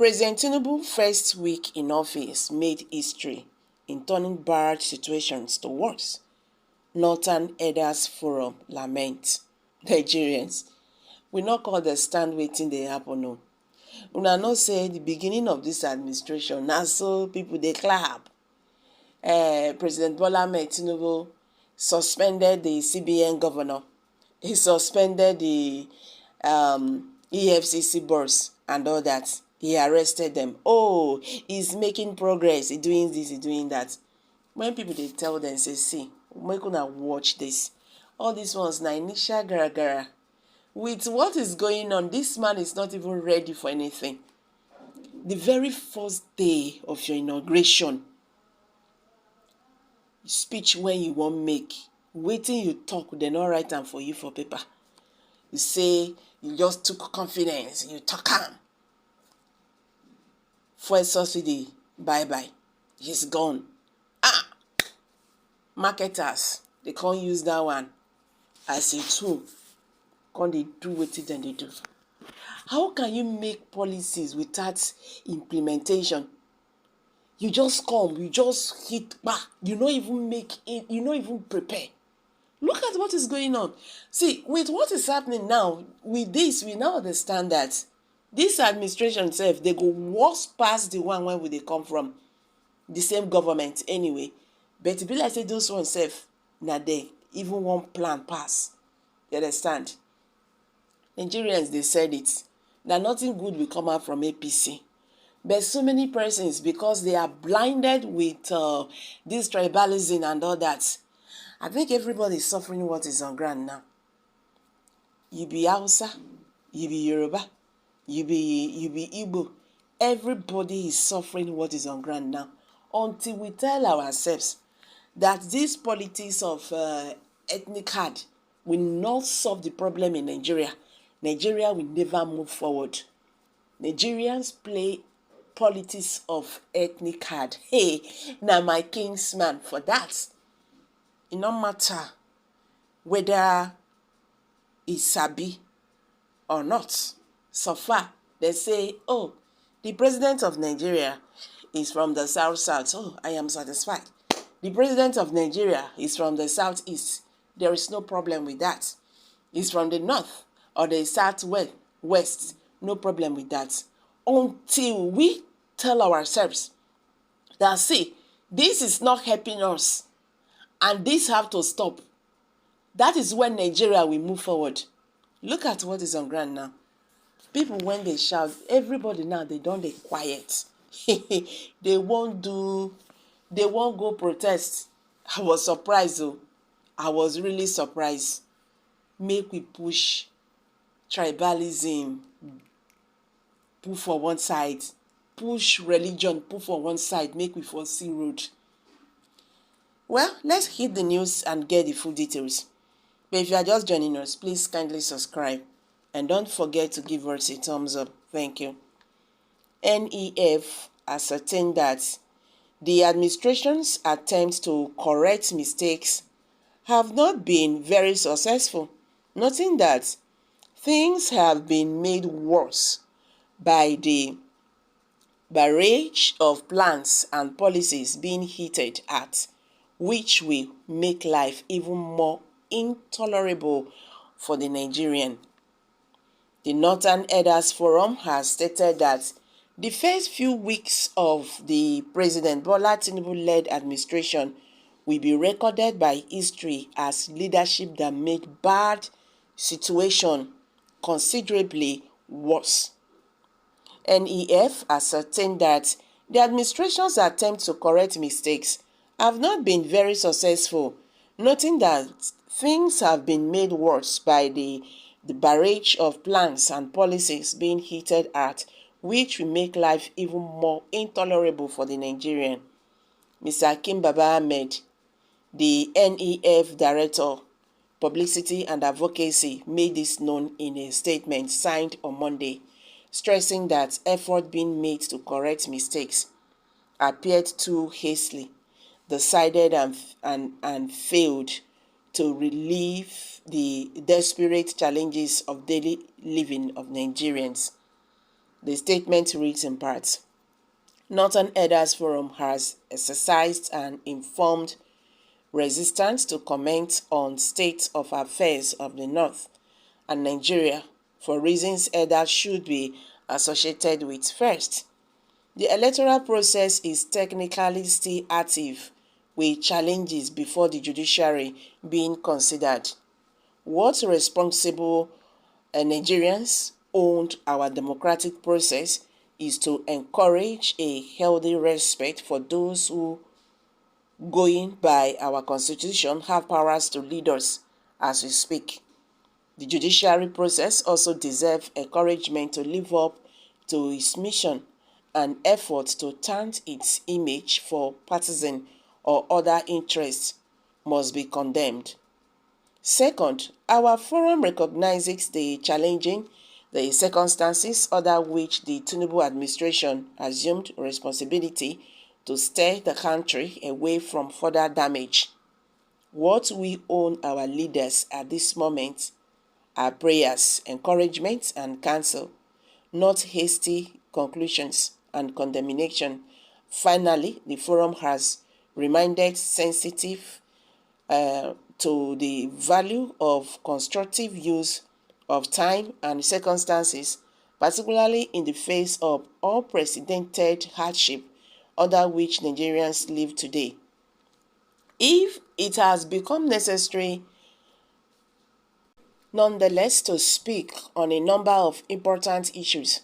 President TINUBU first week in office made history in turning bad situations to worse. Northern Elders Forum lament. Nigerians, we not call the stand waiting they happen no. Una know say the beginning of this administration, now so people they clap. President Bola Ahmed Tinubu suspended the CBN governor. He suspended the EFCC boss and all that. He arrested them. Oh, he's making progress. He's doing this, he's doing that. When people they tell them, say, see, we're gonna watch this. All these ones na initial gara. With what is going on, this man is not even ready for anything. The very first day of your inauguration, speech when you won't make, waiting you talk, they not write them for you for paper. You say you just took confidence, you talk calm. Fuel subsidy, bye-bye. He's gone. Marketers, they can't use that one as a tool. Can't they do what then they do? How can you make policies without implementation? You just come, you just hit back. You don't even make it, you don't even prepare. Look at what is going on. See, with what is happening now, with this, we now understand that this administration itself, they go worse past the one where they come from. The same government anyway. But it be like say those ones self, now they even one plan pass. You understand? Nigerians, they said it. That nothing good will come out from APC. But so many persons, because they are blinded with this tribalism and all that, I think everybody is suffering what is on ground now. You be Hausa, you be Yoruba, you be Igbo. Everybody is suffering what is on ground now. Until we tell ourselves that this politics of ethnic card will not solve the problem in Nigeria. Nigeria will never move forward. Nigerians play politics of ethnic card. Hey, now my kingsman for that. It no matter whether it's sabi or not. So far, they say, oh, the president of Nigeria is from the south. Oh, I am satisfied. The president of Nigeria is from the southeast. There is no problem with that. He's from the north or the southwest. No problem with that. Until we tell ourselves that, see, this is not helping us and this have to stop. That is when Nigeria will move forward. Look at what is on ground now. People, when they shout, everybody now, they don't, they quiet. They won't go protest. I was surprised though. I was really surprised. Make we push tribalism, put for one side. Push religion, put for one side. Make we foresee road. Well, let's hit the news and get the full details. But if you are just joining us, please kindly subscribe. And don't forget to give us a thumbs up. Thank you. NEF ascertained that the administration's attempts to correct mistakes have not been very successful, noting that things have been made worse by the barrage of plans and policies being hinted at, which will make life even more intolerable for the Nigerian. The Northern Elders Forum has stated that the first few weeks of the President Bola Tinubu-led administration will be recorded by history as leadership that made bad situation considerably worse. NEF ascertained that the administration's attempts to correct mistakes have not been very successful, noting that things have been made worse by the barrage of plans and policies being hinted at, which will make life even more intolerable for the Nigerian. Mr. Akim Baba Ahmed, the NEF Director, Publicity and Advocacy, made this known in a statement signed on Monday, stressing that effort being made to correct mistakes appeared too hastily, decided and failed to relieve the desperate challenges of daily living of Nigerians. The statement reads in part: Northern Elders Forum has exercised an informed resistance to comment on state of affairs of the North and Nigeria for reasons elders should be associated with. First, the electoral process is technically still active, with challenges before the judiciary being considered. What responsible Nigerians owned our democratic process is to encourage a healthy respect for those who, going by our constitution, have powers to lead us as we speak. The judiciary process also deserves encouragement to live up to its mission, and efforts to taint its image for partisan or other interests must be condemned. Second, our forum recognizes the challenging the circumstances under which the TINUBU administration assumed responsibility to steer the country away from further damage. What we owe our leaders at this moment are prayers, encouragement, and counsel, not hasty conclusions and condemnation. Finally, the forum has reminded sensitive to the value of constructive use of time and circumstances, particularly in the face of unprecedented hardship under which Nigerians live today. If it has become necessary, nonetheless, to speak on a number of important issues,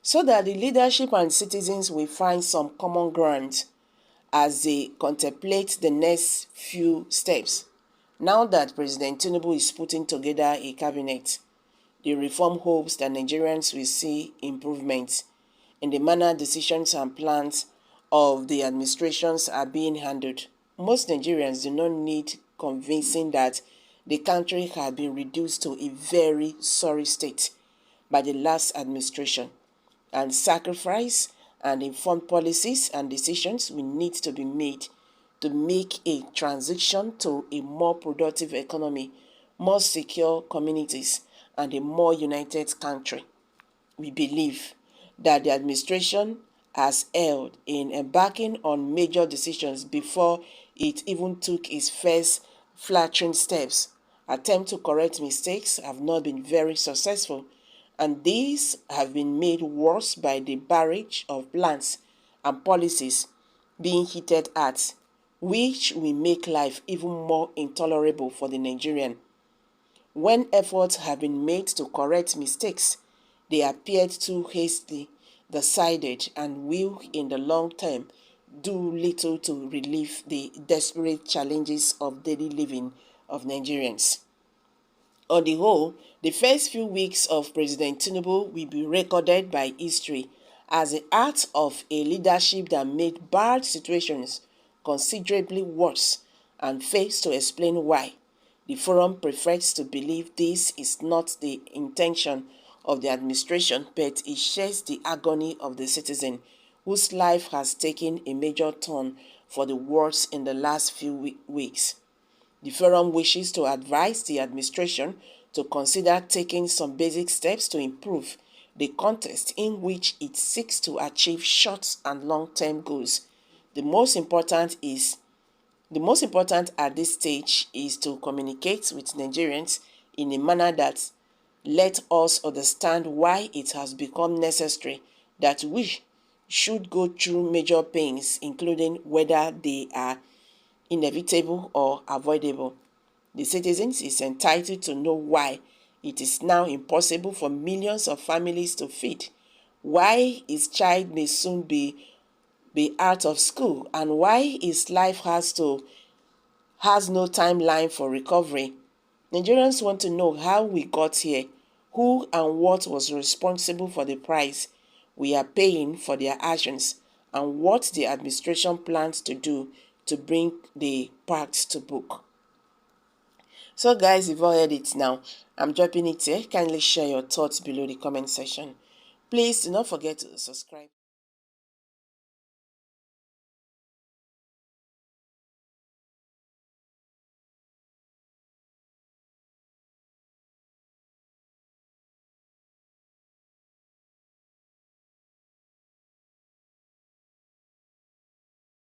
so that the leadership and citizens will find some common ground as they contemplate the next few steps. Now that President TINUBU is putting together a cabinet, the reform hopes that Nigerians will see improvements in the manner decisions and plans of the administrations are being handled. Most Nigerians do not need convincing that the country had been reduced to a very sorry state by the last administration, and sacrifice and informed policies and decisions will need to be made to make a transition to a more productive economy, more secure communities, and a more united country. We believe that the administration has erred in embarking on major decisions before it even took its first flattering steps. Attempts to correct mistakes have not been very successful, and these have been made worse by the barrage of plans and policies being hinted at, which will make life even more intolerable for the Nigerian. When efforts have been made to correct mistakes, they appeared too hastily decided and will, in the long term, do little to relieve the desperate challenges of daily living of Nigerians. On the whole, the first few weeks of President TINUBU will be recorded by history as the act of a leadership that made bad situations considerably worse, and fails to explain why. The forum prefers to believe this is not the intention of the administration, but it shares the agony of the citizen whose life has taken a major turn for the worse in the last few weeks. The forum wishes to advise the administration to consider taking some basic steps to improve the context in which it seeks to achieve short and long-term goals. The most important at this stage is to communicate with Nigerians in a manner that let us understand why it has become necessary that we should go through major pains, including whether they are inevitable or avoidable. The citizens is entitled to know why it is now impossible for millions of families to feed, why his child may soon be out of school, and why his life has no timeline for recovery. Nigerians want to know how we got here, who and what was responsible for the price we are paying for their actions, and what the administration plans to do to bring the past to book. So guys, you've all heard it now. I'm dropping it here. Kindly share your thoughts below the comment section. Please do not forget to subscribe.